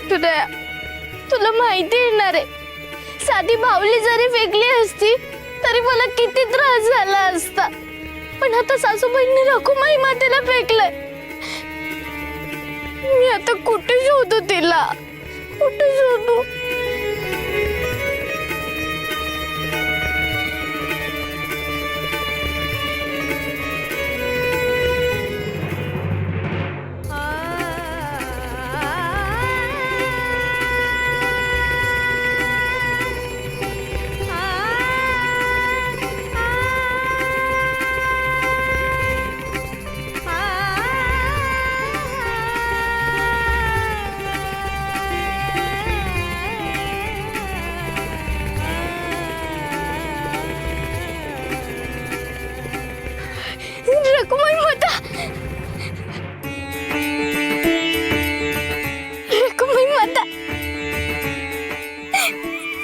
विठुराया, तुला माहिती येणार आहे, साधी बाहुली जरी फेकली असती तरी मला किती त्रास झाला असता, पण आता सासूबाईंनी रखुमाई मातेला फेकलंय. मी आता कुठे शोधू तिला, कुठे शोधू? रखुमाई माता, रखुमाई माता,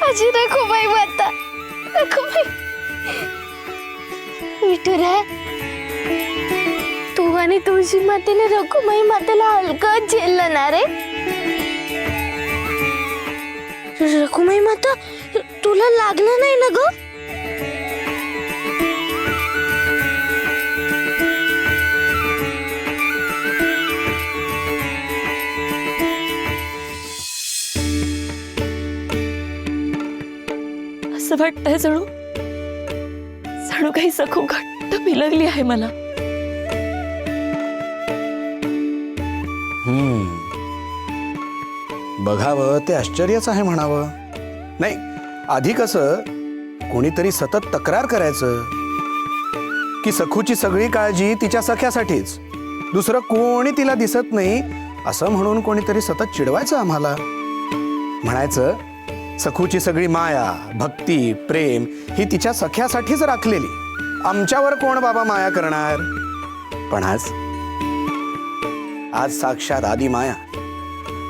माझी रखुमाई माता, रखुमाई. विठुराया, तू आणि तुळशी मातेने रखुमाई मातेला हलकं झेललं ना रे. रखुमाई माता, तुला लागलं नाही ना ग? असं वाटतंय जणू जणू काही सखू घट्ट पिलगली आहे मला. बघावं ते आश्चर्यच आहे म्हणावं. नाही, आधी कसं कोणीतरी सतत तक्रार करायचं की सखूची सगळी काळजी तिच्या सख्यासाठीच, दुसरं कोणी तिला दिसत नाही असं म्हणून कोणीतरी सतत चिडवायचं आम्हाला. म्हणायचं सखूची सगळी माया, भक्ती, प्रेम ही तिच्या सख्यासाठीच राखलेली, आमच्यावर कोण बाबा माया करणार. पण आज साक्षात आदी माया,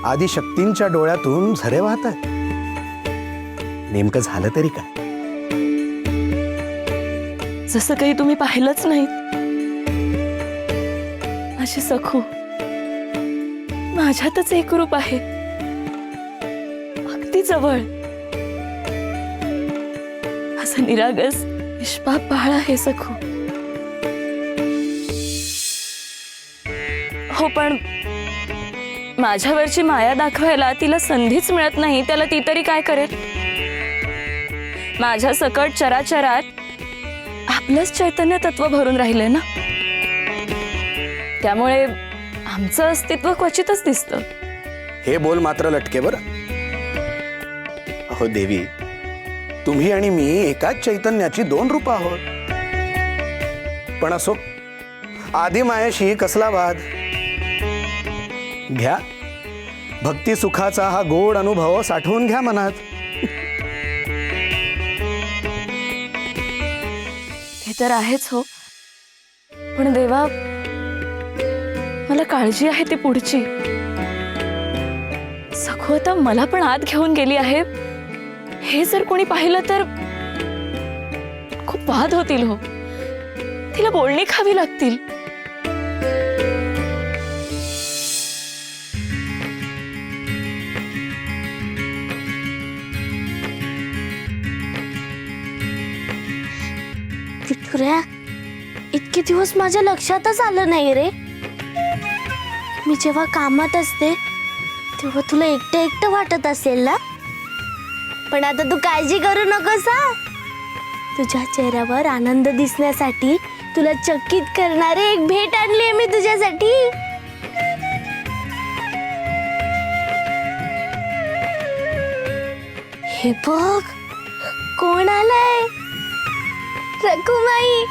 आदी शक्तींच्या डोळ्यातून झरे वाहतात. नेमकं झालं तरी काय? जसं काही तुम्ही पाहिलंच नाही. माझी सखू माझ्यातच एक रूप आहे, अगदी जवळ. असं निरागस निष्पाप बाळ आहे सखू. हो, पण माझ्यावरची माया दाखवायला तिला संधीच मिळत नाही, त्याला ती तरी काय करेल? माझ्या सकट चराचरात आपलंच चैतन्य तत्व भरून राहिले ना, त्यामुळे आमचं अस्तित्व क्वचितच दिसतं. हे बोल मात्र लटके बर. अहो देवी, तुम्ही आणि मी एकाच चैतन्याची दोन रूप आहोत. पण असो, आदी मायाशी कसला वाद. घ्या, भक्ती सुखाचा हा गोड अनुभव साठवून घ्या मनात. हे तर आहेच हो, पण देवा, मला काळजी आहे ती पुढची. सखू आता मला पण आत घेऊन गेली आहे, हे जर कोणी पाहिलं तर खूप वाद होतील हो, तिला बोलणी खावी लागतील. विठुराया, इतके दिवस माझ्या लक्षातच आलं नाही रे. मी जेव्हा कामात असते तेव्हा तुला एकटं एकटं वाटत असेल ना, पण आता तू काळजी करू नकोस हा. तुझ्या चेहऱ्यावर आनंद दिसण्यासाठी तुला चकित करणारे एक भेट आणली मी तुझ्यासाठी. हे बघ, कोण आलंय? रखुमाई.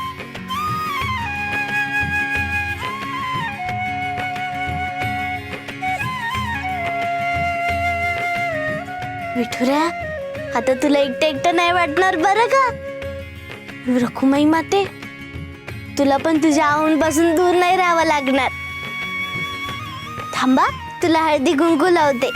विठुराया, आता तुला एकटं एकटं नाही वाटणार बरं का? रखुमाई माते, तुला पण तुझ्या आऊंपासून दूर नाही राहावं लागणार. थांबा, तुला हळदी कुंकू लावते.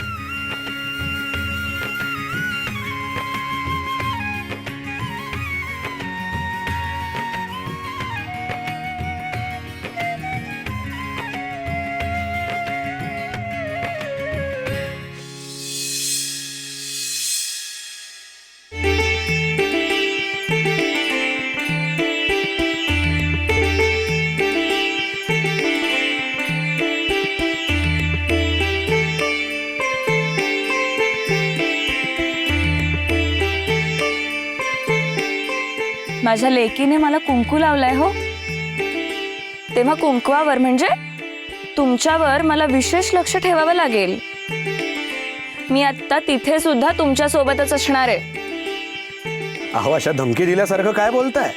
माझ्या लेकीने मला कुंकू लावलाय हो. तेव्हा कुंकवावर म्हणजे तुमच्यावर मला विशेष लक्ष ठेवावं लागेल. मी आता तिथे सुद्धा तुमच्या सोबतच असणार आहे. अहो, अशा धमकी दिल्यासारखं काय बोलताय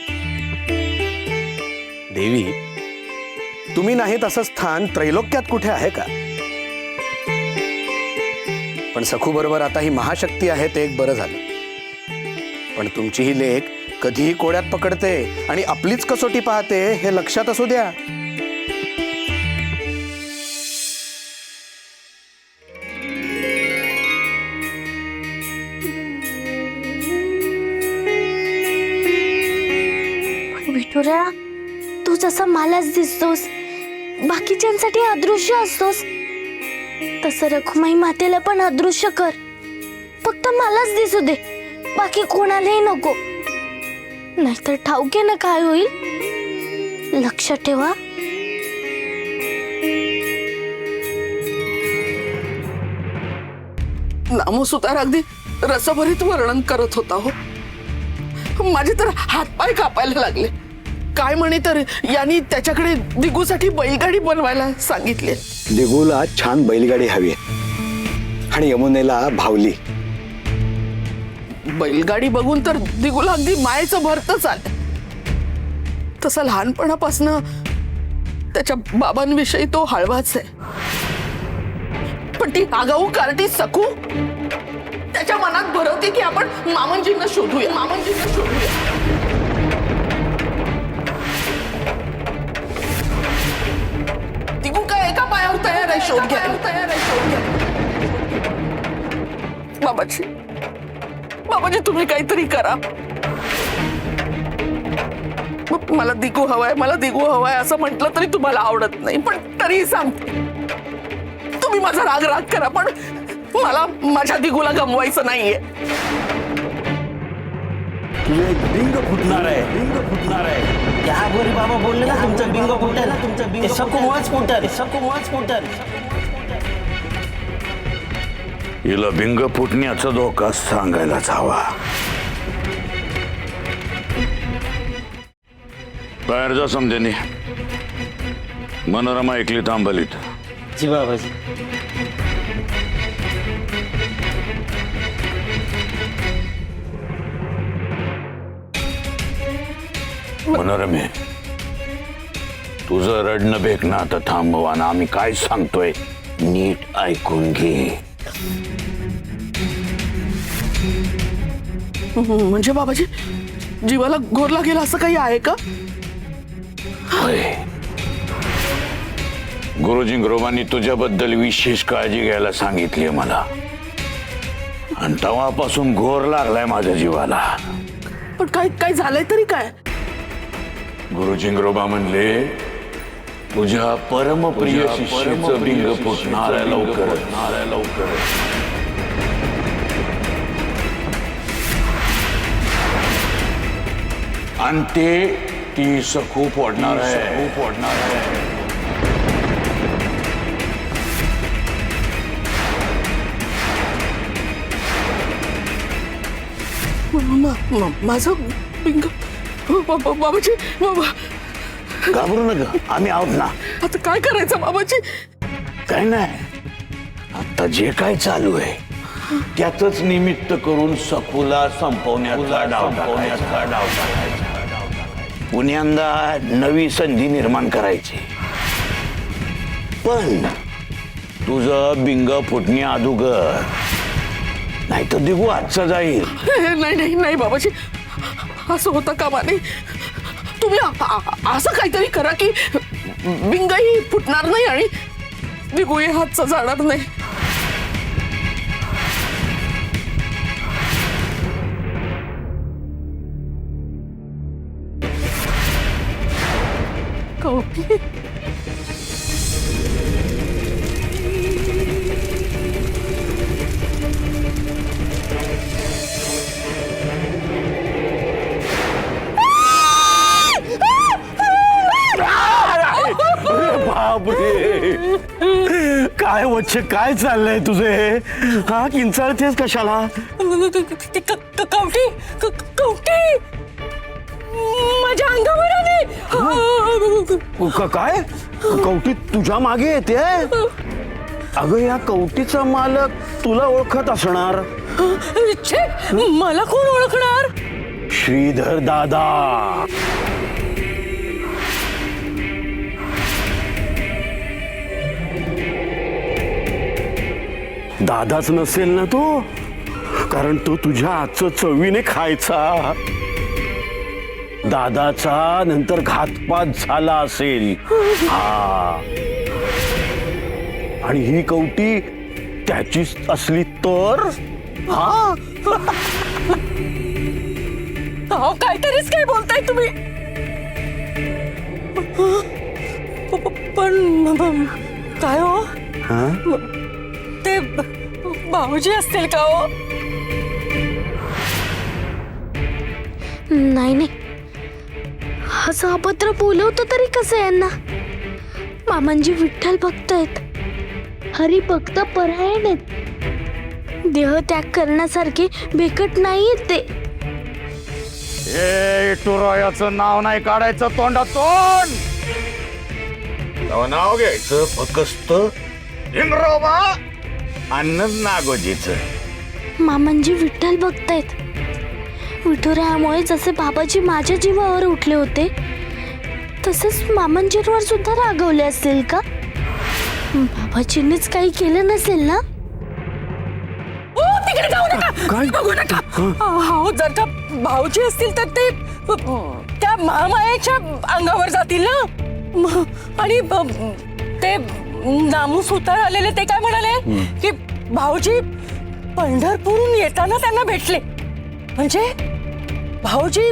देवी? तुम्ही नाही तसं स्थान त्रैलोक्यात कुठे आहे का? पण सखू बरोबर आता ही महाशक्ती आहे ते एक बरं झालं. पण तुमची ही लेक कधीही कोड्यात पकडते आणि आपलीच कसोटी पाहते हे लक्षात असू द्या. विठुराया, तू जसा मलाच दिसतोस, बाकीच्यांसाठी अदृश्य असतोस, तसं रखुमाई मातेला पण अदृश्य कर. फक्त मलाच दिसू दे, बाकी कोणालाही नको. नाहीतर ठाऊके ना काय होईल. लक्षात ठेवा. नामोसुतार अगदी रसभरीत वर्णन करत होता हो. माझे तर हातपाय कापायला लागले. काय म्हणे तर यांनी त्याच्याकडे दिगूसाठी बैलगाडी बनवायला सांगितले. दिगूला छान बैलगाडी हवी आणि यमुनेला भावली. बैलगाडी बघून तर दिगूला अगदी मायेचं भरतच आलं. तसं लहानपणापासनं त्याच्या बाबांविषयी तो हळवाच आहे. पण ती आगाऊ कार्टी सखू त्याच्या मनात भरवते की आपण मामंजींना शोधूया. दिगू काय एका पायावर तयार आहे शोध घ्यायला. बाबाजी तुम्ही काहीतरी करा. मला दिगू हवाय असं म्हटलं तरी तुम्हाला आवडत नाही. पण तरी सांगते, तुम्ही माझा राग करा, पण मला माझ्या दिगूला गमवायचं नाहीये. बिंग फुटणार आहे. त्या गोरी बाबा बोलले ना, तुमचं बिंग फुटेल. सकुमच फुटेल. हिला बिंग फुटण्याचा धोका सांगायलाच हवा. बाहेर जा समजेने. मनोरमा ऐकली थांबलीत. जी बाबाजी. मनोरमे, तुझं रडणं भेकणं आता थांबवा ना. आम्ही काय सांगतोय नीट ऐकून घे. म्हणजे बाबाजी जीवाला घोर लागेल असं काही आहे का? गुरुजी ग्रोबांनी तुझ्याबद्दल विशेष काळजी घ्यायला सांगितली मला, आणि तेव्हापासून घोर लागलाय माझ्या जीवाला. पण काय झालंय तरी काय? गुरुजी ग्रोबा म्हणले तुझ्या परमप्रिय शिष्याचं बिंग फुटणार आहे लवकर. आणि ते ती सखू फोडणार आहे. माझं बिंग बाबाजी. घाबरू नका, आम्ही आहोत ना. आता काय करायचं बाबाजी? काय नाही, आता जे काय चालू आहे त्यातच निमित्त करून सखूला संपवण्याचा डाव टाकायचा. पुण्यांदा नवी संधी निर्माण करायची. पण तुझं बिंग फुटण्या अदुगर, नाही तर दिगू आजचा जाईल. नाही बाबाजी, असं होतं कामा नाही. तुम्ही असं काहीतरी करा की बिंगही फुटणार नाही आणि दिगूही हातचा जाणार नाही. कौटी बापरे, काय वच्छ काय चाललंय तुझे? हा किंचाळतेस कशाला? कवटी माझ्या अंगावर आले. काय कवटी तुझ्या मागे येते? अगं या कवटीचा मालक तुला ओळखत असणार. छे, मला कोण ओळखणार? श्रीधर दादा. दादाच नसेल ना तो, कारण तो तुझ्या हातचं चवीने खायचा. दादाचा नंतर घातपात झाला असेल. हा, आणि ही कवटी त्याचीच असली तर? हा, अहो काहीतरीच काय बोलताय तुम्ही. पण काय हो, हा? ते भाऊजी असतील का हो? नाही नाही, असं अभद्र बोलवतो तरी कसं यांना. मामांजी विठ्ठल भक्त आहेत, हरी भक्त परायण आहेत, देह त्याग करण्यासारखे बेकट नाहीयेत ते. विठुरायाचं नाव नाही काढायचं तोंडातून. नाव घ्यायचं फक्त हिंगरोबा अन्नच नागोजीचं. मामांजी विठ्ठल भक्त आहेत. विठुरायामुळे जसे बाबाजी माझ्या जीवावर उठले होते, तसेच मामांजींवर सुद्धा रागवले असतील का? बाबाजींनीच काही केलं नसेल ना? ओ, तिकडे जाऊ नका, बघू नका. अहो जर का भाऊजी असतील तर ते त्या महामायेच्या अंगावर जातील ना. आणि ते नामूस उतार आलेले ते काय म्हणाले की भाऊजी पंढरपूरहून येताना त्यांना भेटले. म्हणजे भाऊजी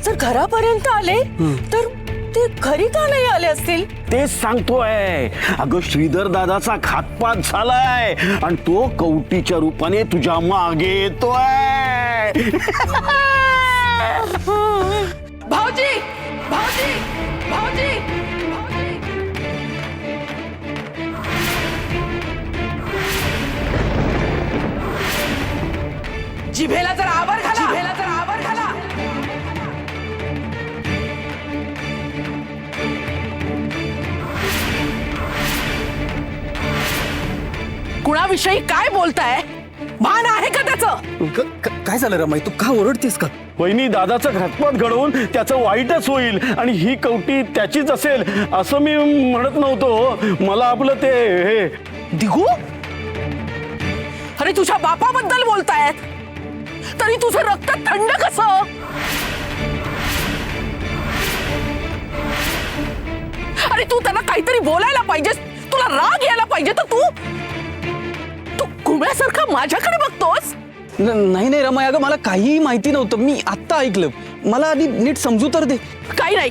जर घरापर्यंत आले तर ते घरी का नाही आले असतील? तेच सांगतोय. अगं श्रीधर दादाचा घातपात झालाय आणि तो कवटीच्या रूपाने तुझ्या मागे येतोय. भाऊजी, भाऊजी, भाऊजी. जिभेला जर आवर घाला, जिभेला जर आवर घाला. कुणाविषयी काय बोलताय? भान आहे का त्याचं? काय झालं रमाई, तू का ओरडतेस का? वहिनी, दादाचा घातपात घडवून त्याचं वाईटच होईल आणि ही कवटी त्याचीच असेल असं मी म्हणत नव्हतो. मला आपलं ते हे दिगू, अरे तुझ्या बापाबद्दल बोलतायत तरी तुझं रक्त थंड कसं? अरे तू त्यांना काहीतरी बोलायला पाहिजेस, तुला राग यायला पाहिजे, तर तू घुम्यासारखा माझ्याकडे बघतोस. नाही नाही रमाई, अगं मला काहीही माहिती नव्हतं, मी आत्ता ऐकलं. मला आधी नीट समजू तर दे. काही नाही,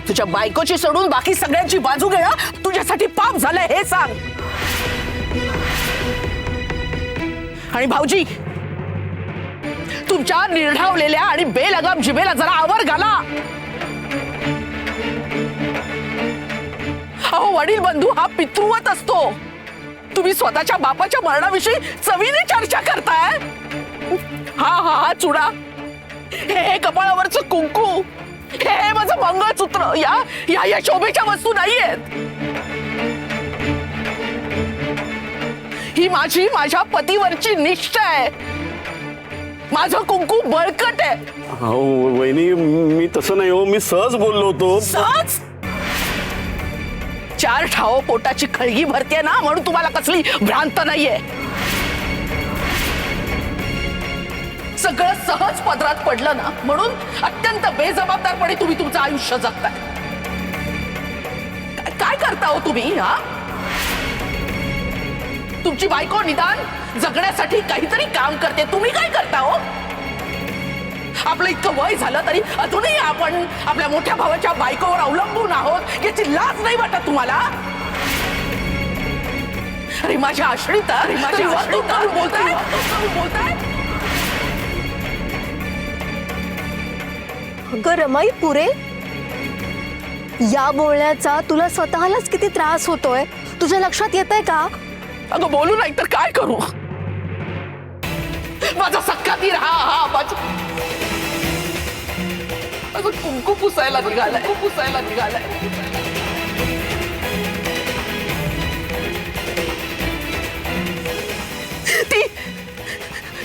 तुझ्या बायकोची सोडून बाकी सगळ्यांची बाजू घेणं तुझ्यासाठी पाप झालंय हे सांग. आणि भाऊजी, तुमच्या निर्ढावलेल्या आणि बेलगाम जिभेला जरा आवर घाला. अहो वडील बंधू हा पितृवत असतो. तुम्ही स्वतःच्या बापाच्या मरणाविषयी चवीने चर्चा करताय. हा चुडा, हे कपाळावरचं कुंकू, हे माझं मंगळसूत्र, या शोभेच्या वस्तू नाहीयेत. ही माझ्या पतीवरची निष्ठा आहे. माझं कुंकू बळकट आहे. हो वहिनी, मी तसं नाही हो, मी सहज बोललो होतो. सहज? 4 ठाव पोटाची खळगी भरते ना, म्हणून तुम्हाला कसली भ्रांत नाहीये. सगळं सहज पदरात पडलं ना, म्हणून अत्यंत बेजबाबदारपणे तुम्ही तुमचं आयुष्य जगताय. काय करता हो तुम्ही? हा, तुमची बायको निदान जगण्यासाठी काहीतरी काम करते, तुम्ही काय करता हो? आपलं इतकं वय झालं तरी अजूनही आपण आपल्या मोठ्या भावाच्या बायकोवर अवलंबून आहोत, याची लाज नाही वाटत तुम्हाला? अरे माझ्या आश्रिता, अरे माझ्या आश्रिता बोलताय. अगं रमाई पुरे, या बोलण्याचा तुला स्वतःलाच किती त्रास होतोय, तुझ्या लक्षात येतंय का? अगं बोलू नाही तर काय करू? माझा सख्खा धीर, हा माझं कुंकू पुसायला निघालाय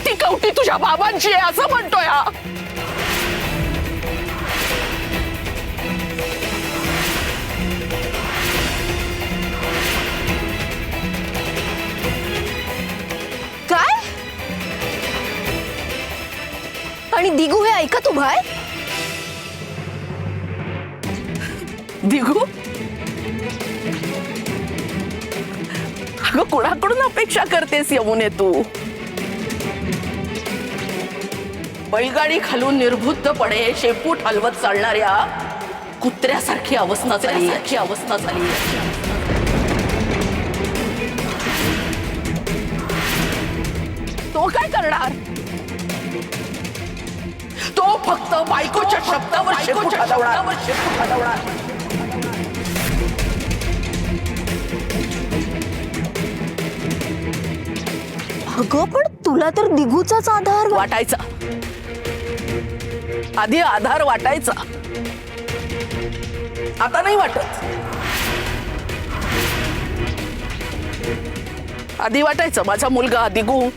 ती कवटी तुझ्या बाबांची आहे असं म्हणतोय हा. काय? आणि दिगू हे ऐकत उभा आहे? दिगू अगं कोणाकडून अपेक्षा करतेस यमुने तू? बैलगाडी खालून निर्बुद्धपणे शेपूट हलवत चालणाऱ्या कुत्र्यासारखी अवस्था झाली. तो काय करणार? तो फक्त बायकोच्या शब्दावर शेपूट हलवणार. अगं पण तुला तर दिगूचाच आधार वाटायचा. आधी आधार वाटायचा, आता नाही वाटत. आधी वाटायचं माझा मुलगा दिगू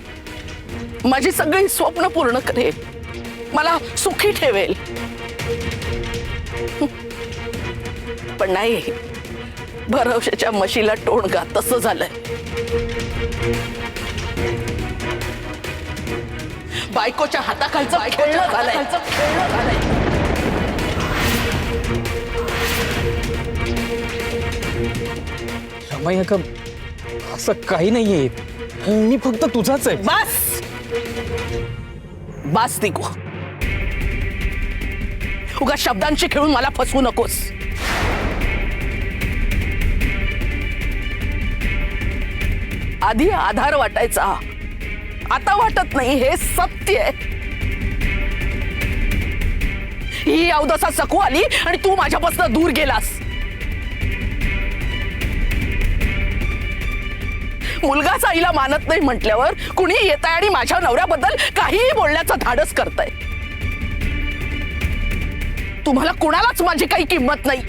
माझी सगळी स्वप्न पूर्ण करेल, मला सुखी ठेवेल. पण नाही, भरवशाच्या म्हशीला टोणगा तसं झालंय. बायकोच्या हाताखालचं खेळणं झालंय. रमाई अगं असं काही नाहीये, मी फक्त तुझाच आहे. बस दिगू, उगा शब्दांशी खेळून मला फसवू नकोस. आधी आधार वाटायचा, आता वाटत नाही. हे सत्य आहे. ही अवदसा सकू आली आणि तू माझ्यापासून दूर गेलास. मुलगाच आईला मानत नाही म्हटल्यावर कुणी येत आहे आणि माझ्या नवऱ्याबद्दल काहीही बोलण्याचं धाडस करतंय. तुम्हाला कुणालाच माझी काही किंमत नाही.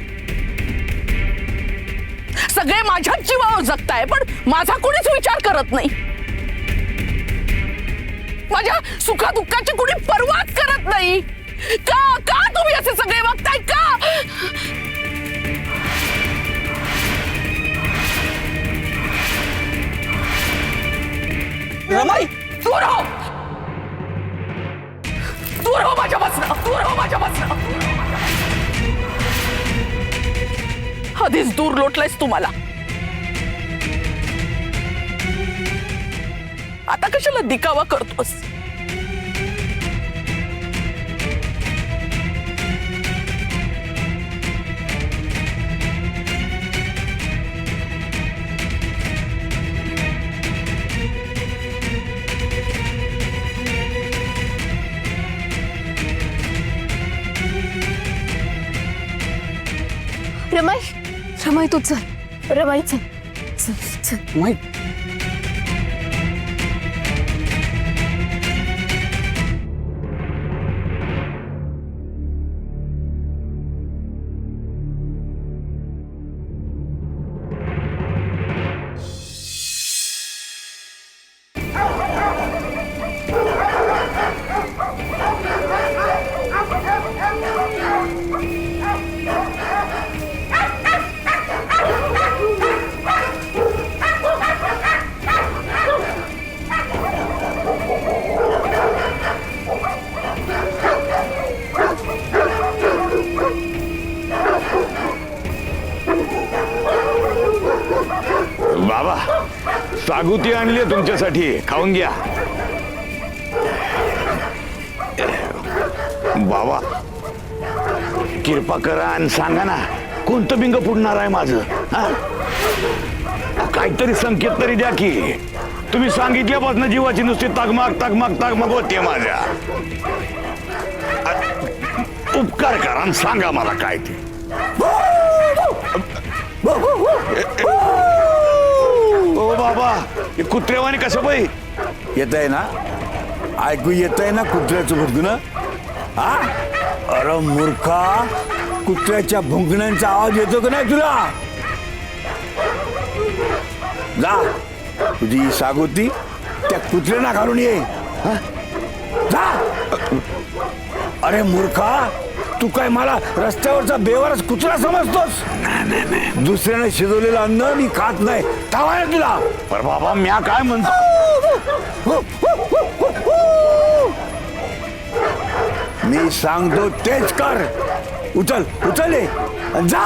सगळे माझ्याच जीवावर जगताय, पण माझा कोणीच विचार करत नाही. माझ्या सुखादुःखाची कुणी पर्वाच करत नाही. का तुम्ही असे सगळे वागताय का? रमाई दूर हो माझ्यापासून. आधीच दूर लोटलायस तुम्हाला, आता कशाला दिखावा करतोस? रमाई तू चल. रमाई चल. रमाई बाबा, सागुती आणली तुमच्यासाठी, खाऊन घ्या. बाबा कृपा करा आणि सांगा ना, कोणतं बिंग फुटणार आहे माझं? काहीतरी संकेत तरी द्या की. तुम्ही सांगितल्यापासून जीवाची नुसती तगमग होते माझ्या. उपकार करा आणि सांगा मला काय ते. ओ बाबा, हे कुत्रेवाणी कसं बाई येत आहे ना, ऐकू येत आहे ना कुत्र्याचं भुरकणं? हा? अरे मूर्खा, कुत्र्याच्या भुंकण्यांचा आवाज येतो का नाही तुला? जा, तुझी सागोती त्या कुत्र्यांना घालून ये. हा? जा. अरे मूर्खा, तू काय मला रस्त्यावरचा बेवारस कुत्रा समजतोस? दुसऱ्याने शिजवलेलं अन्न मी खात नाही. ठावाय तुला. पर बाबा म्या काय म्हणतो, मी सांगतो तेच कर. उचल उचल ये, जा.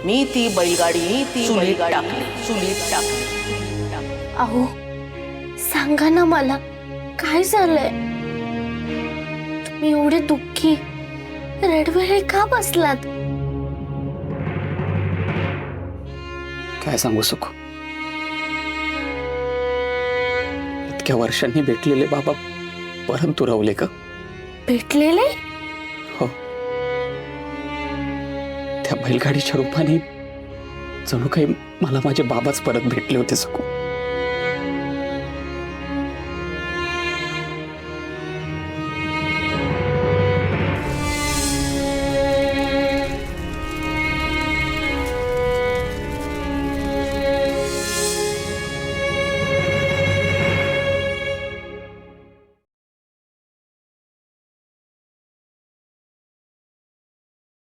मी ती बैलगाडी चुलीत टाकली. अहो सांगा ना मला, काय झालंय? तुम्ही एवढे दुःखी रडवेळे का बसलात? काय सांगू सुखू, इतक्या वर्षांनी भेटलेले बाबा परत दुरावले का? भेटलेले? हो, त्या बैलगाडीच्या रूपाने जणू काही मला माझे बाबाच परत भेटले होते सुखू.